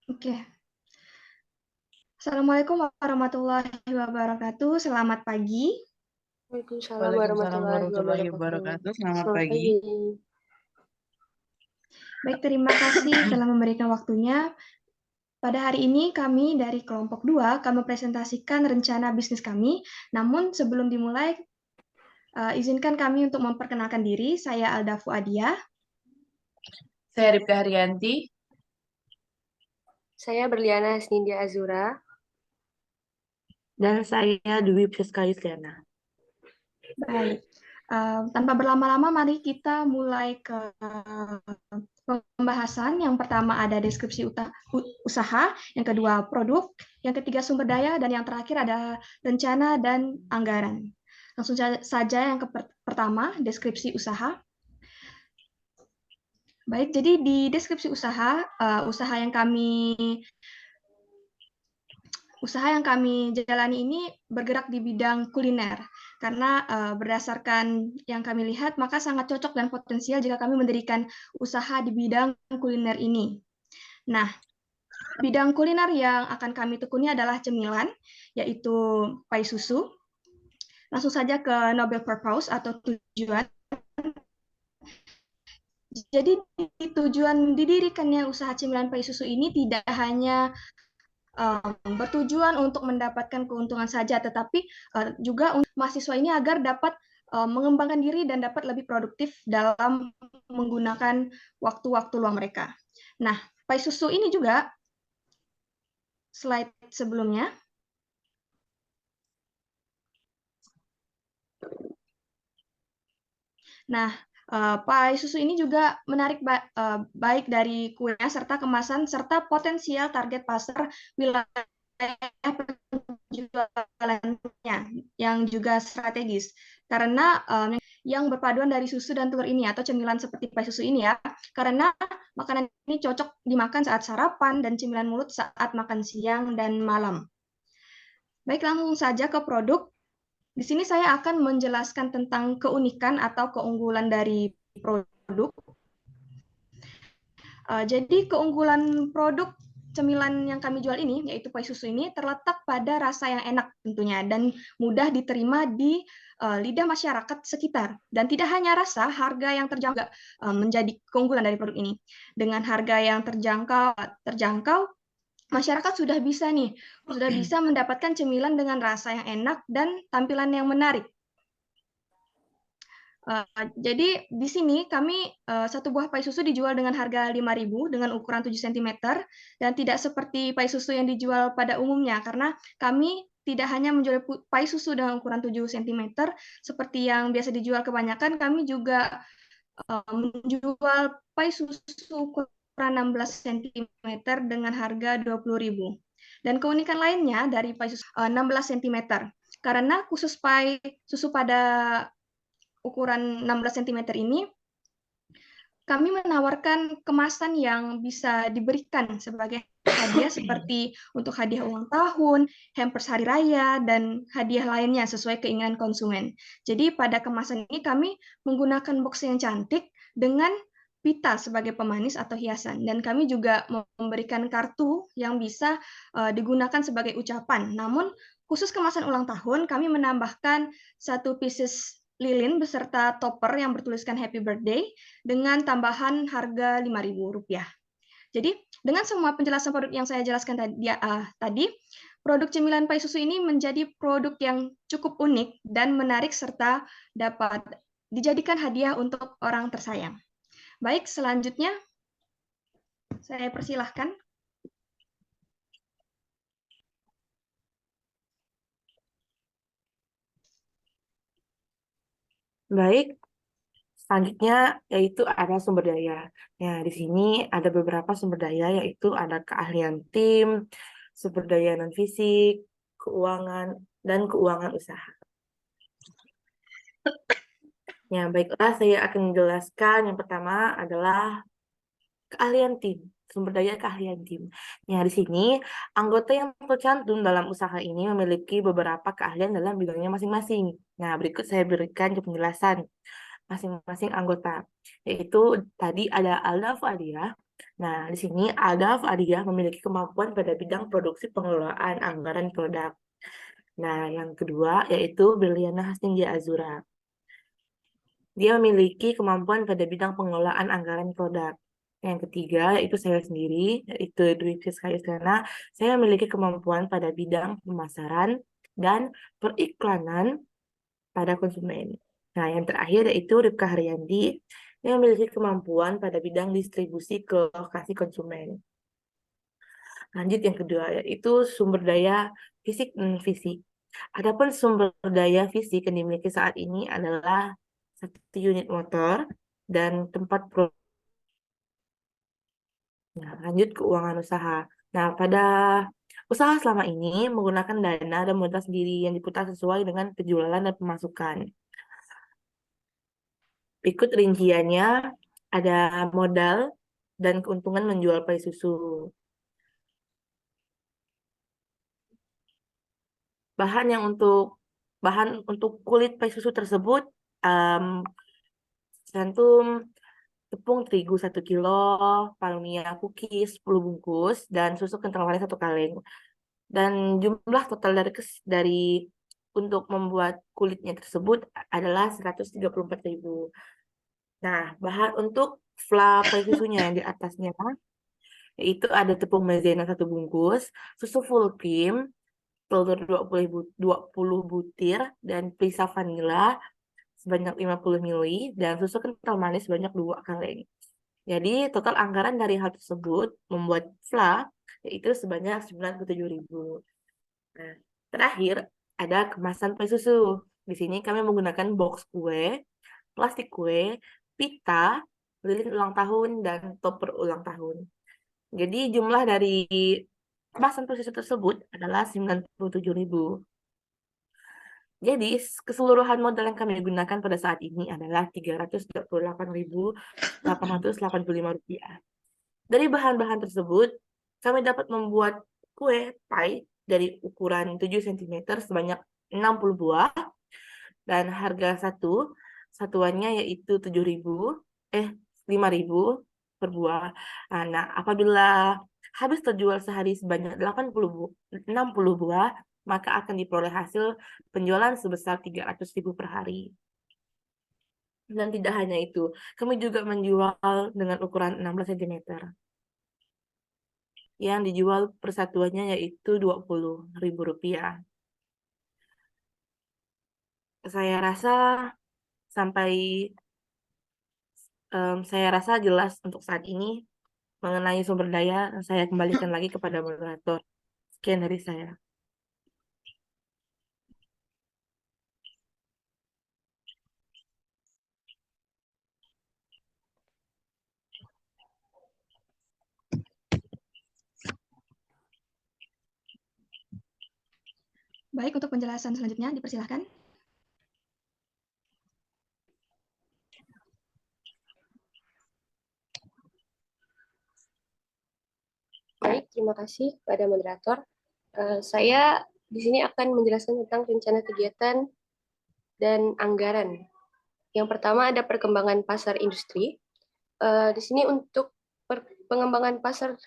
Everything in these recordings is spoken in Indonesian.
Oke. Assalamualaikum warahmatullahi wabarakatuh. Selamat pagi. Waalaikumsalam Waalaikumsalam warahmatullahi warahmatullahi wabarakatuh. wabarakatuh. Selamat Selamat pagi. pagi. Baik, terima kasih telah memberikan waktunya. Pada hari ini kami dari kelompok 2 akan mempresentasikan rencana bisnis kami. Namun sebelum dimulai, izinkan kami untuk memperkenalkan diri. Saya Alda Fuadia. Saya Ripka Haryanti. Saya Berliana Hasnindia Azura. Dan saya Dwi Priska Yustiana. Baik, tanpa berlama-lama mari kita mulai ke pembahasan. Yang pertama ada deskripsi usaha, yang kedua produk, yang ketiga sumber daya, dan yang terakhir ada rencana dan anggaran. Langsung saja yang pertama, deskripsi usaha. Baik, jadi di deskripsi usaha, usaha yang kami jalani ini bergerak di bidang kuliner. Karena berdasarkan yang kami lihat, maka sangat cocok dan potensial jika kami mendirikan usaha di bidang kuliner ini. Nah, bidang kuliner yang akan kami tekuni adalah cemilan, yaitu pai susu. Langsung saja ke noble purpose atau tujuan. Jadi tujuan didirikannya usaha cemilan pai susu ini tidak hanya bertujuan untuk mendapatkan keuntungan saja, tetapi juga untuk mahasiswa ini agar dapat mengembangkan diri dan dapat lebih produktif dalam menggunakan waktu-waktu luang mereka. Nah, pai susu ini juga, slide sebelumnya. Nah, pai susu ini juga menarik baik dari kuenya serta kemasan serta potensial target pasar wilayah penjualannya yang juga strategis. Karena yang berpaduan dari susu dan telur ini atau cemilan seperti pai susu ini ya, karena makanan ini cocok dimakan saat sarapan dan cemilan mulut saat makan siang dan malam. Baik, langsung saja ke produk. Di sini saya akan menjelaskan tentang keunikan atau keunggulan dari produk. Jadi keunggulan produk cemilan yang kami jual ini, yaitu pai susu ini, terletak pada rasa yang enak tentunya dan mudah diterima di lidah masyarakat sekitar. Dan tidak hanya rasa, harga yang terjangkau menjadi keunggulan dari produk ini. Dengan harga yang terjangkau, masyarakat sudah bisa mendapatkan cemilan dengan rasa yang enak dan tampilan yang menarik. Jadi di sini kami satu buah pai susu dijual dengan harga 5.000 dengan ukuran 7 cm dan tidak seperti pai susu yang dijual pada umumnya karena kami tidak hanya menjual pai susu dengan ukuran 7 cm seperti yang biasa dijual kebanyakan, kami juga menjual pai susu ukuran 16 cm dengan harga 20.000. Dan keunikan lainnya dari pai susu 16 cm karena khusus pai susu pada ukuran 16 cm ini, kami menawarkan kemasan yang bisa diberikan sebagai hadiah seperti untuk hadiah ulang tahun, hampers hari raya, dan hadiah lainnya sesuai keinginan konsumen. Jadi pada kemasan ini kami menggunakan box yang cantik dengan pita sebagai pemanis atau hiasan. Dan kami juga memberikan kartu yang bisa digunakan sebagai ucapan. Namun khusus kemasan ulang tahun, kami menambahkan satu pieces lilin beserta topper yang bertuliskan happy birthday dengan tambahan harga Rp5.000. Jadi, dengan semua penjelasan produk yang saya jelaskan tadi, produk cemilan pai susu ini menjadi produk yang cukup unik dan menarik serta dapat dijadikan hadiah untuk orang tersayang. Baik, selanjutnya saya persilahkan. Baik, selanjutnya yaitu ada sumber daya. Ya, di sini ada beberapa sumber daya, yaitu ada keahlian tim, sumber daya non-fisik, keuangan, dan keuangan usaha. Ya, baiklah, saya akan menjelaskan. Yang pertama adalah keahlian tim, sumber daya keahlian tim. Ya, di sini anggota yang tercantum dalam usaha ini memiliki beberapa keahlian dalam bidangnya masing-masing. Nah, berikut saya berikan penjelasan masing-masing anggota, yaitu tadi ada Alda Fuadia, Nah, di sini Alda Fadia memiliki kemampuan pada bidang produksi pengelolaan anggaran produk. Nah, yang kedua yaitu Berliana Hasnindia Azura. Dia memiliki kemampuan pada bidang pengelolaan anggaran produk. Yang ketiga yaitu saya sendiri, yaitu Dwi Fiskayusana. Saya memiliki kemampuan pada bidang pemasaran dan periklanan pada konsumen. Nah, yang terakhir yaitu Ripka Haryandi yang memiliki kemampuan pada bidang distribusi ke lokasi konsumen. Lanjut yang kedua yaitu sumber daya fisik dan fisik. Adapun sumber daya fisik yang dimiliki saat ini adalah 1 unit motor dan tempat Nah, lanjut keuangan usaha. Nah, pada usaha selama ini menggunakan dana dan modal sendiri yang diputar sesuai dengan penjualan dan pemasukan. Berikut rinciannya, ada modal dan keuntungan menjual pai susu. Bahan untuk kulit pai susu tersebut cantum tepung terigu 1 kilo, palmia cookies 10 bungkus, dan susu kental manis 1 kaleng. Dan jumlah total dari untuk membuat kulitnya tersebut adalah 134.000. Nah, bahan untuk fla pai susunya yang di atasnya yaitu ada tepung maizena 1 bungkus, susu full cream, telur 20 butir, dan perisa vanila sebanyak 50 ml, dan susu kental manis sebanyak 2 kaleng. Jadi total anggaran dari hal tersebut membuat fla yaitu sebanyak 97.000. Nah, terakhir ada kemasan pai susu. Di sini kami menggunakan box kue, plastik kue, pita, lilin ulang tahun, dan topper ulang tahun. Jadi jumlah dari kemasan pai susu tersebut adalah 97.000. Jadi keseluruhan modal yang kami gunakan pada saat ini adalah Rp328.885. Dari bahan-bahan tersebut, kami dapat membuat kue pai dari ukuran 7 cm sebanyak 60 buah dan harga satuannya yaitu 5.000 per buah. Nah, apabila habis terjual sehari sebanyak 60 buah, maka akan diperoleh hasil penjualan sebesar 300.000 per hari. Dan tidak hanya itu, kami juga menjual dengan ukuran 16 cm. Yang dijual persatuannya yaitu Rp20.000. Saya rasa sampai saya rasa jelas untuk saat ini mengenai sumber daya. Saya kembalikan lagi kepada moderator. Sekian dari saya. Baik, untuk penjelasan selanjutnya dipersilahkan. Baik, terima kasih pada moderator. Saya di sini akan menjelaskan tentang rencana kegiatan dan anggaran. Yang pertama ada perkembangan pasar industri. Di sini untuk pengembangan pasar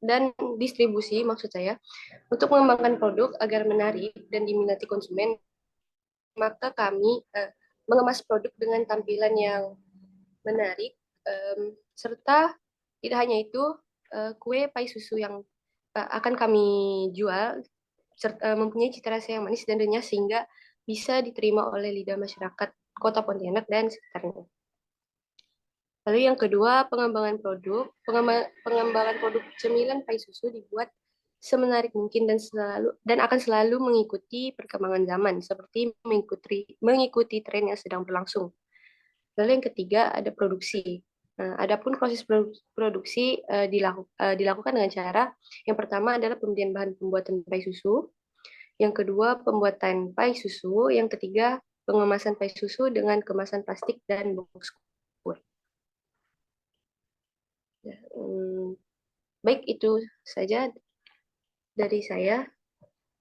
dan distribusi, maksud saya, untuk mengembangkan produk agar menarik dan diminati konsumen, maka kami mengemas produk dengan tampilan yang menarik, serta tidak hanya itu, kue pai susu yang akan kami jual mempunyai cita rasa yang manis dan renyah sehingga bisa diterima oleh lidah masyarakat Kota Pontianak dan sekitarnya. Lalu yang kedua, pengembangan produk cemilan pai susu dibuat semenarik mungkin dan akan selalu mengikuti perkembangan zaman seperti mengikuti tren yang sedang berlangsung. Lalu yang ketiga ada produksi. Adapun proses produksi dilakukan dengan cara yang pertama adalah pembelian bahan pembuatan pai susu, yang kedua pembuatan pai susu, yang ketiga pengemasan pai susu dengan kemasan plastik dan box kue. Baik, itu saja dari saya.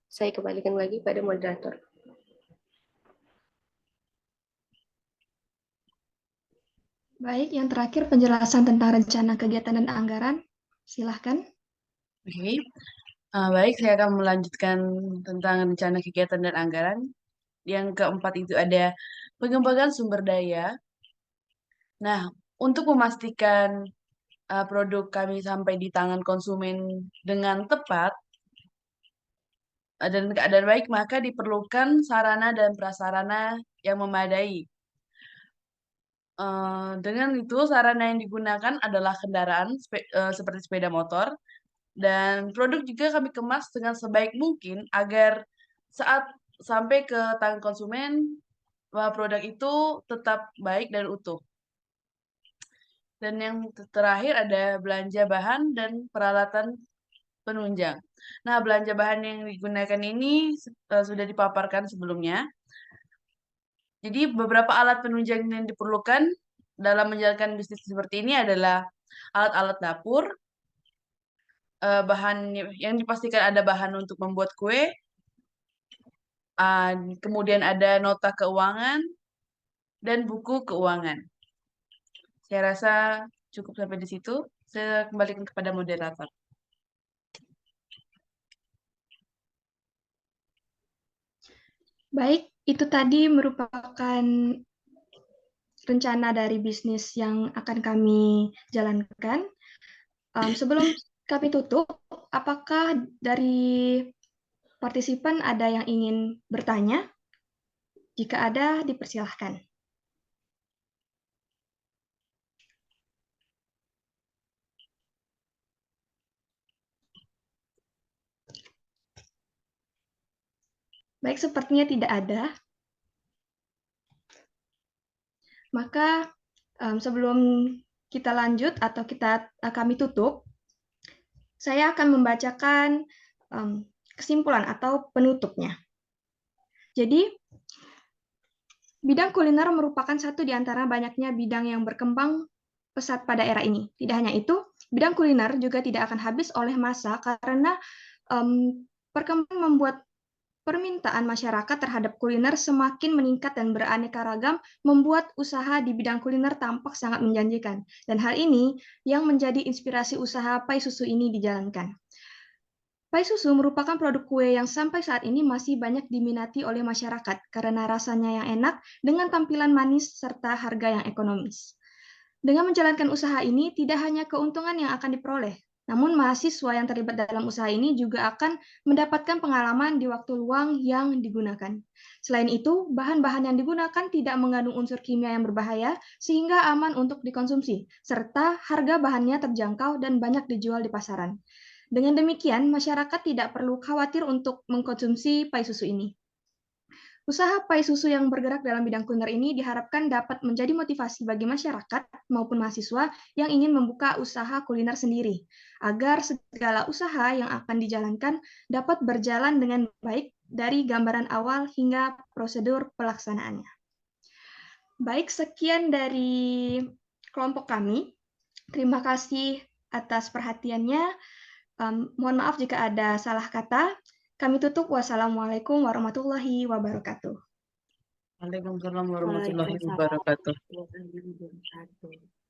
Saya kembalikan lagi pada moderator. Baik, yang terakhir penjelasan tentang rencana kegiatan dan anggaran. Silahkan. Oke. Baik, saya akan melanjutkan tentang rencana kegiatan dan anggaran. Yang keempat itu ada pengembangan sumber daya. Nah, untuk memastikan produk kami sampai di tangan konsumen dengan tepat dan keadaan baik, maka diperlukan sarana dan prasarana yang memadai. Dengan itu, sarana yang digunakan adalah kendaraan seperti sepeda motor, dan produk juga kami kemas dengan sebaik mungkin agar saat sampai ke tangan konsumen, produk itu tetap baik dan utuh. Dan yang terakhir ada belanja bahan dan peralatan penunjang. Nah, belanja bahan yang digunakan ini sudah dipaparkan sebelumnya. Jadi beberapa alat penunjang yang diperlukan dalam menjalankan bisnis seperti ini adalah alat-alat dapur, bahan yang dipastikan ada bahan untuk membuat kue, kemudian ada nota keuangan, dan buku keuangan. Saya rasa cukup sampai di situ. Saya kembalikan kepada moderator. Baik, itu tadi merupakan rencana dari bisnis yang akan kami jalankan. Sebelum kami tutup, apakah dari partisipan ada yang ingin bertanya? Jika ada, dipersilahkan. Baik, sepertinya tidak ada. Maka sebelum kita lanjut atau kami tutup, saya akan membacakan kesimpulan atau penutupnya. Jadi, bidang kuliner merupakan satu di antara banyaknya bidang yang berkembang pesat pada era ini. Tidak hanya itu, bidang kuliner juga tidak akan habis oleh masa karena perkembangan membuat permintaan masyarakat terhadap kuliner semakin meningkat dan beraneka ragam, membuat usaha di bidang kuliner tampak sangat menjanjikan. Dan hal ini yang menjadi inspirasi usaha pai susu ini dijalankan. Pai susu merupakan produk kue yang sampai saat ini masih banyak diminati oleh masyarakat karena rasanya yang enak dengan tampilan manis serta harga yang ekonomis. Dengan menjalankan usaha ini, tidak hanya keuntungan yang akan diperoleh, namun mahasiswa yang terlibat dalam usaha ini juga akan mendapatkan pengalaman di waktu luang yang digunakan. Selain itu, bahan-bahan yang digunakan tidak mengandung unsur kimia yang berbahaya, sehingga aman untuk dikonsumsi, serta harga bahannya terjangkau dan banyak dijual di pasaran. Dengan demikian, masyarakat tidak perlu khawatir untuk mengkonsumsi pai susu ini. Usaha pai susu yang bergerak dalam bidang kuliner ini diharapkan dapat menjadi motivasi bagi masyarakat maupun mahasiswa yang ingin membuka usaha kuliner sendiri, agar segala usaha yang akan dijalankan dapat berjalan dengan baik dari gambaran awal hingga prosedur pelaksanaannya. Baik, sekian dari kelompok kami. Terima kasih atas perhatiannya. Mohon maaf jika ada salah kata. Kami tutup. Wassalamualaikum warahmatullahi wabarakatuh. Waalaikumsalam warahmatullahi Waalaikumsalam wabarakatuh. warahmatullahi wabarakatuh.